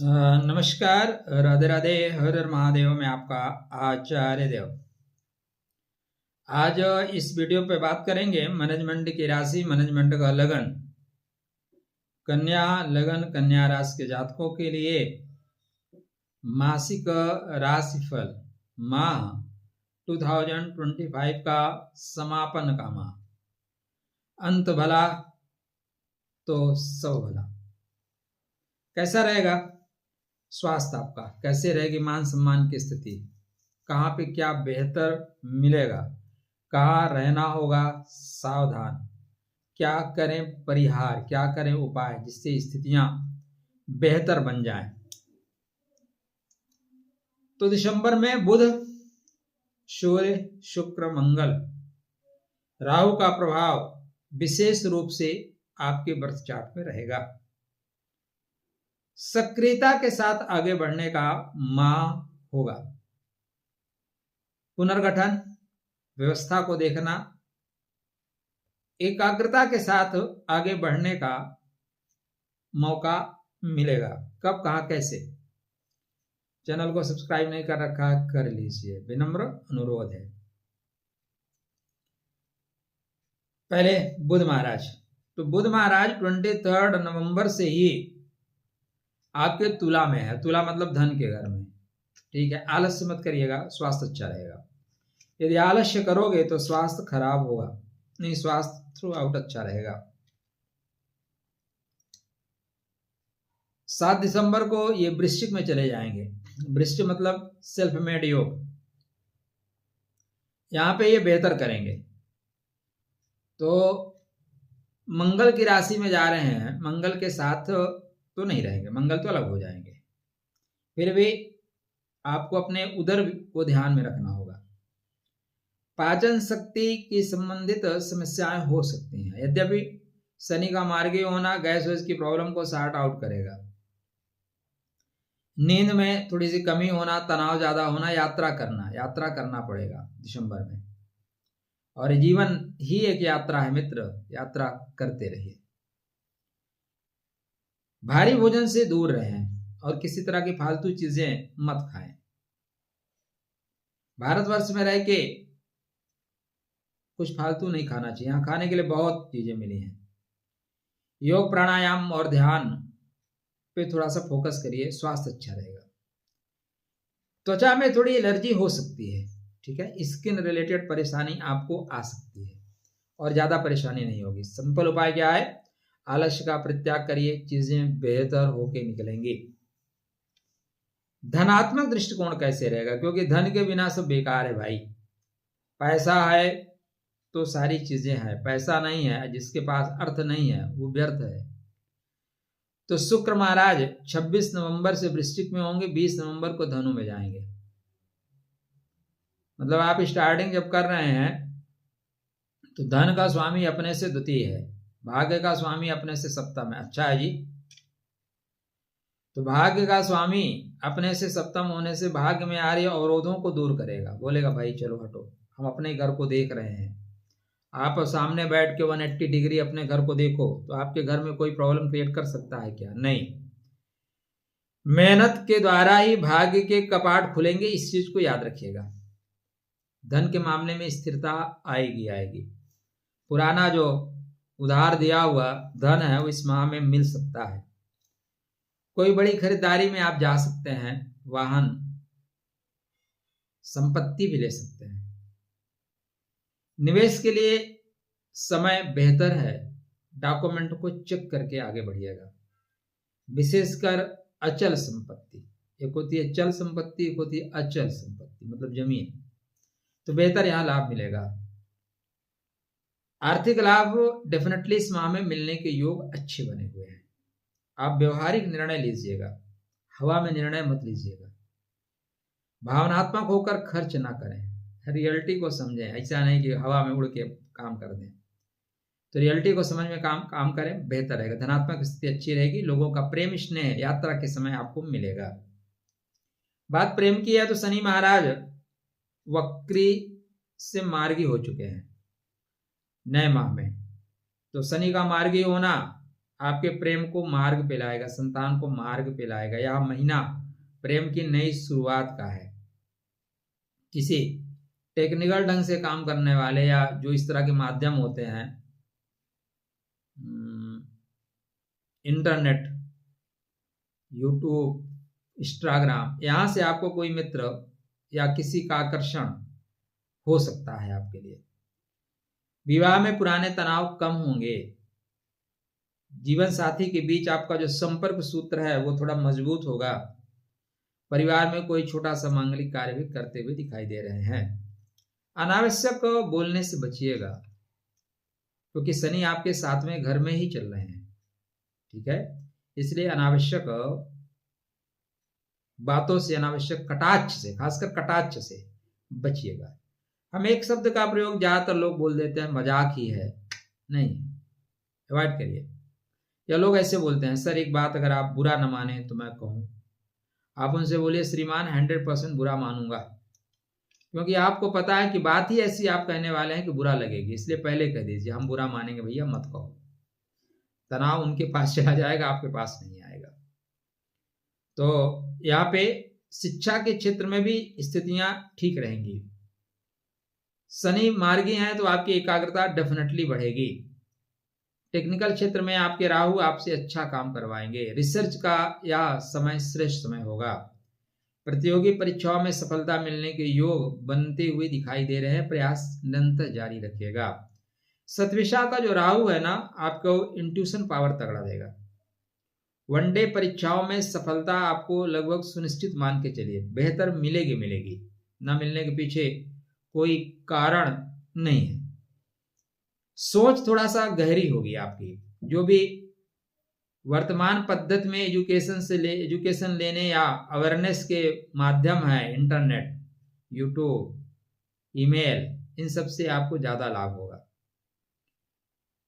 नमस्कार। राधे राधे। हर हर महादेव में आपका आचार्य देव। आज इस वीडियो पे बात करेंगे मैनेजमेंट की राशि, मैनेजमेंट का लगन, कन्या लगन, कन्या राशि के जातकों के लिए मासिक राशिफल माह 2025 का समापन का माह। अंत भला तो सब भला। कैसा रहेगा स्वास्थ्य आपका, कैसे रहेगी मान सम्मान की स्थिति, कहाँ पे क्या बेहतर मिलेगा, कहाँ रहना होगा सावधान, क्या करें परिहार, क्या करें उपाय जिससे स्थितियां बेहतर बन जाएं। तो दिसंबर में बुध, सूर्य, शुक्र, मंगल, राहु का प्रभाव विशेष रूप से आपके बर्थ चार्ट में रहेगा। सक्रियता के साथ आगे बढ़ने का माह होगा। पुनर्गठन, व्यवस्था को देखना, एकाग्रता के साथ आगे बढ़ने का मौका मिलेगा। कब, कहां, कैसे? चैनल को सब्सक्राइब नहीं कर रखा कर लीजिए, विनम्र अनुरोध है। पहले बुध महाराज, तो बुध महाराज 23 नवंबर से ही आपके तुला में है। तुला मतलब धन के घर में, ठीक है। आलस्य मत करिएगा, स्वास्थ्य अच्छा रहेगा। यदि आलस्य करोगे तो स्वास्थ्य खराब होगा, नहीं, स्वास्थ्य थ्रू आउट अच्छा रहेगा। 7 दिसंबर को ये वृश्चिक में चले जाएंगे। वृश्चिक मतलब सेल्फ मेड योग, यहां पे ये बेहतर करेंगे। तो मंगल की राशि में जा रहे हैं, मंगल के साथ तो नहीं रहेंगे, मंगल तो अलग हो जाएंगे। फिर भी आपको अपने उदर को ध्यान में रखना होगा। पाचन शक्ति की संबंधित समस्याएं हो सकती हैं, यद्यपि शनि का मार्गी होना गैस वैस की प्रॉब्लम को सॉर्ट आउट करेगा। नींद में थोड़ी सी कमी होना, तनाव ज्यादा होना, यात्रा करना पड़ेगा दिसंबर में। और जीवन ही एक यात्रा है मित्र, यात्रा करते रहिए। भारी भोजन से दूर रहें और किसी तरह की फालतू चीजें मत खाएं। भारतवर्ष में रह के कुछ फालतू नहीं खाना चाहिए, यहां खाने के लिए बहुत चीजें मिली हैं। योग, प्राणायाम और ध्यान पे थोड़ा सा फोकस करिए, स्वास्थ्य अच्छा रहेगा। त्वचा में थोड़ी एलर्जी हो सकती है, ठीक है, स्किन रिलेटेड परेशानी आपको आ सकती है और ज्यादा परेशानी नहीं होगी। सिंपल उपाय क्या है? आलस्य का परित्याग करिए, चीजें बेहतर होके निकलेंगी। धनात्मक दृष्टिकोण कैसे रहेगा? क्योंकि धन के बिना सब बेकार है भाई। पैसा है तो सारी चीजें हैं, पैसा नहीं है, जिसके पास अर्थ नहीं है वो व्यर्थ है। तो शुक्र महाराज 26 नवंबर से वृश्चिक में होंगे, 20 नवंबर को धनु में जाएंगे। मतलब आप स्टार्टिंग जब कर रहे हैं तो धन का स्वामी अपने से द्वितीय है, भाग्य का स्वामी अपने से सप्तम है। अच्छा है जी। तो भाग्य का स्वामी अपने से सप्तम होने से भाग्य में आ रही अवरोधों को दूर करेगा। बोलेगा भाई चलो हटो, हम अपने घर को देख रहे हैं। आप सामने बैठ के 180 डिग्री अपने घर को देखो तो आपके घर में कोई प्रॉब्लम क्रिएट कर सकता है क्या? नहीं। मेहनत के द्वारा ही भाग्य के कपाट खुलेंगे, इस चीज को याद रखिएगा। धन के मामले में स्थिरता आएगी। पुराना जो उधार दिया हुआ धन है वो इस माह में मिल सकता है। कोई बड़ी खरीदारी में आप जा सकते हैं, वाहन, संपत्ति भी ले सकते हैं। निवेश के लिए समय बेहतर है, डॉक्यूमेंट को चेक करके आगे बढ़िएगा। विशेषकर अचल संपत्ति, एक होती है चल संपत्ति, एक होती है अचल संपत्ति मतलब जमीन, तो बेहतर यहां लाभ मिलेगा। आर्थिक लाभ डेफिनेटली इस माह में मिलने के योग अच्छे बने हुए हैं। आप व्यवहारिक निर्णय लीजिएगा, हवा में निर्णय मत लीजिएगा। भावनात्मक होकर खर्च ना करें, रियलिटी को समझें। ऐसा नहीं कि हवा में उड़ के काम कर दें, तो रियलिटी को समझ में काम करें, बेहतर रहेगा। धनात्मक स्थिति अच्छी रहेगी। लोगों का प्रेम स्नेह यात्रा के समय आपको मिलेगा। बात प्रेम की है तो शनि महाराज वक्री से मार्गी हो चुके हैं नए माह में। तो शनि का मार्गी होना आपके प्रेम को मार्ग पे लाएगा, संतान को मार्ग पे लाएगा। यह महीना प्रेम की नई शुरुआत का है। किसी टेक्निकल ढंग से काम करने वाले या जो इस तरह के माध्यम होते हैं, इंटरनेट, यूट्यूब, इंस्टाग्राम, यहाँ से आपको कोई मित्र या किसी का आकर्षण हो सकता है आपके लिए। विवाह में पुराने तनाव कम होंगे। जीवन साथी के बीच आपका जो संपर्क सूत्र है वो थोड़ा मजबूत होगा। परिवार में कोई छोटा सा मांगलिक कार्य भी करते हुए दिखाई दे रहे हैं। अनावश्यक बोलने से बचिएगा, क्योंकि शनि आपके 7वें घर में ही चल रहे हैं, ठीक है। इसलिए अनावश्यक बातों से, अनावश्यक कटाक्ष से, खासकर कटाक्ष से बचिएगा। हम एक शब्द का प्रयोग ज्यादातर लोग बोल देते हैं, मजाक ही है, नहीं, अवॉइड करिए। या लोग ऐसे बोलते हैं, सर एक बात अगर आप बुरा न माने तो मैं कहूं। आप उनसे बोलिए, श्रीमान 100% बुरा मानूंगा, क्योंकि आपको पता है कि बात ही ऐसी आप कहने वाले हैं कि बुरा लगेगी, इसलिए पहले कह दीजिए हम बुरा मानेंगे भैया, मत कहो। तनाव उनके पास चला जाएगा, आपके पास नहीं आएगा। तो यहाँ पे शिक्षा के क्षेत्र में भी स्थितियां ठीक रहेंगी। शनि मार्गी हैं तो आपकी एकाग्रता डेफिनेटली बढ़ेगी। टेक्निकल क्षेत्र में आपके राहु आपसे अच्छा काम करवाएंगे। रिसर्च का यह समय श्रेष्ठ समय होगा। प्रतियोगी परीक्षाओं में सफलता मिलने के योग बनते हुए दिखाई दे रहे हैं। प्रयास निरंतर जारी रखिएगा। सतविषा का जो राहु है ना, आपको इंट्यूशन पावर तगड़ा देगा। वनडे परीक्षाओं में सफलता आपको लगभग सुनिश्चित मान के चलिए, बेहतर मिलेगी। ना मिलने के पीछे कोई कारण नहीं है। सोच थोड़ा सा गहरी होगी आपकी। जो भी वर्तमान पद्धति में एजुकेशन लेने या अवेयरनेस के माध्यम है, इंटरनेट, यूट्यूब, ईमेल, इन सब से आपको ज्यादा लाभ होगा।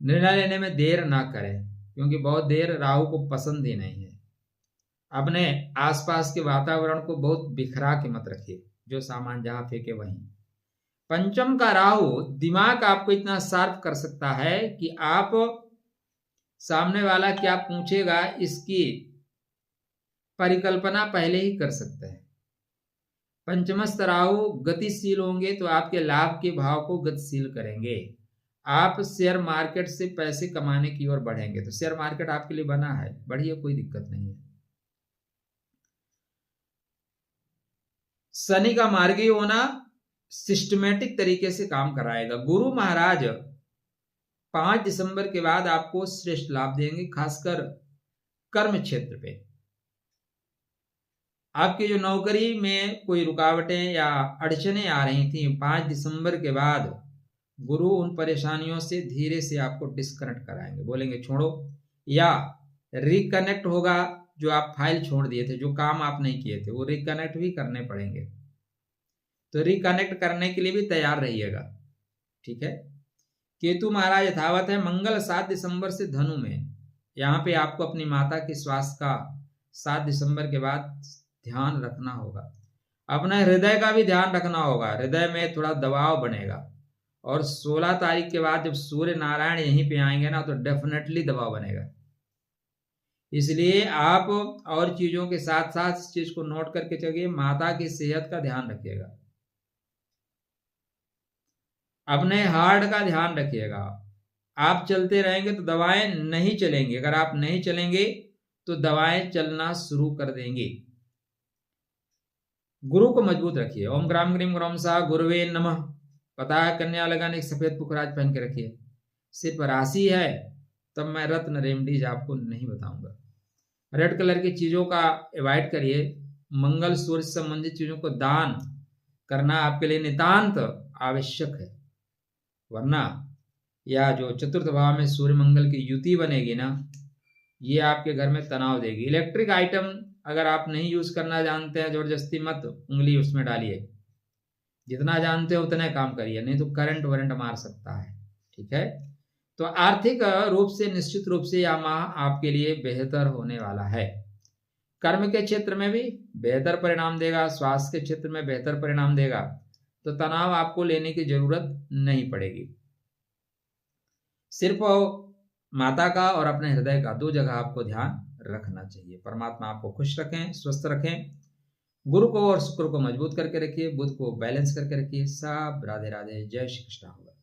निर्णय लेने में देर ना करें, क्योंकि बहुत देर राहु को पसंद ही नहीं है। अपने आसपास के वातावरण को बहुत बिखरा के मत रखिए, जो सामान जहां फेंके वहीं। पंचम का राहु दिमाग आपको इतना शार्प कर सकता है कि आप सामने वाला क्या पूछेगा इसकी परिकल्पना पहले ही कर सकते हैं। पंचमस्थ राहु गतिशील होंगे तो आपके लाभ के भाव को गतिशील करेंगे। आप शेयर मार्केट से पैसे कमाने की ओर बढ़ेंगे। तो शेयर मार्केट आपके लिए बना है, बढ़िया, कोई दिक्कत नहीं है। शनि का मार्गी होना सिस्टमेटिक तरीके से काम कराएगा। गुरु महाराज 5 दिसंबर के बाद आपको श्रेष्ठ लाभ देंगे, खासकर कर्म क्षेत्र पे। आपकी जो नौकरी में कोई रुकावटें या अड़चने आ रही थी, 5 दिसंबर के बाद गुरु उन परेशानियों से धीरे से आपको डिस्कनेक्ट कराएंगे, बोलेंगे छोड़ो, या रिकनेक्ट होगा। जो आप फाइल छोड़ दिए थे, जो काम आप नहीं किए थे, वो रिकनेक्ट भी करने पड़ेंगे। तो रिकनेक्ट करने के लिए भी तैयार रहिएगा, ठीक है। केतु महाराज यथावत है। मंगल 7 दिसंबर से धनु में। यहाँ पे आपको अपनी माता के स्वास्थ्य का 7 दिसंबर के बाद ध्यान रखना होगा। अपने हृदय का भी ध्यान रखना होगा। हृदय में थोड़ा दबाव बनेगा। और 16 तारीख के बाद जब सूर्य नारायण यहीं पे आएंगे ना, तो डेफिनेटली दबाव बनेगा। इसलिए आप और चीजों के साथ साथ इस चीज को नोट करके चलिए, माता की सेहत का ध्यान रखिएगा। अपने हार्ट का ध्यान रखिएगा। आप चलते रहेंगे तो दवाएं नहीं चलेंगी। अगर आप नहीं चलेंगे तो दवाएं चलना शुरू कर देंगी। गुरु को मजबूत रखिए। ओम ग्राम ग्रीम ग्रोम सा गुरुवे नमः। पता है, कन्या लगाने एक सफेद पुखराज पहन के रखिए। सिर्फ राशि है तब मैं रत्न रेमडीज आपको नहीं बताऊंगा। रेड कलर की चीजों का अवॉइड करिए। मंगल सूर्य से संबंधित चीजों को दान करना आपके लिए नितांत आवश्यक है, वरना या जो चतुर्थ भाव में सूर्य मंगल की युति बनेगी ना, ये आपके घर में तनाव देगी। इलेक्ट्रिक आइटम अगर आप नहीं यूज करना जानते हैं, जबरदस्ती मत उंगली उसमें डालिए। जितना जानते हो उतने काम करिए, नहीं तो करंट वरंट मार सकता है, ठीक है। तो आर्थिक रूप से निश्चित रूप से यह माह आपके लिए बेहतर होने वाला है। कर्म के क्षेत्र में भी बेहतर परिणाम देगा, स्वास्थ्य के क्षेत्र में बेहतर परिणाम देगा। तो तनाव आपको लेने की जरूरत नहीं पड़ेगी। सिर्फ माता का और अपने हृदय का, दो जगह आपको ध्यान रखना चाहिए। परमात्मा आपको खुश रखें, स्वस्थ रखें। गुरु को और शुक्र को मजबूत करके रखिए, बुध को बैलेंस करके रखिए। सब राधे राधे, जय श्री कृष्ण होगा।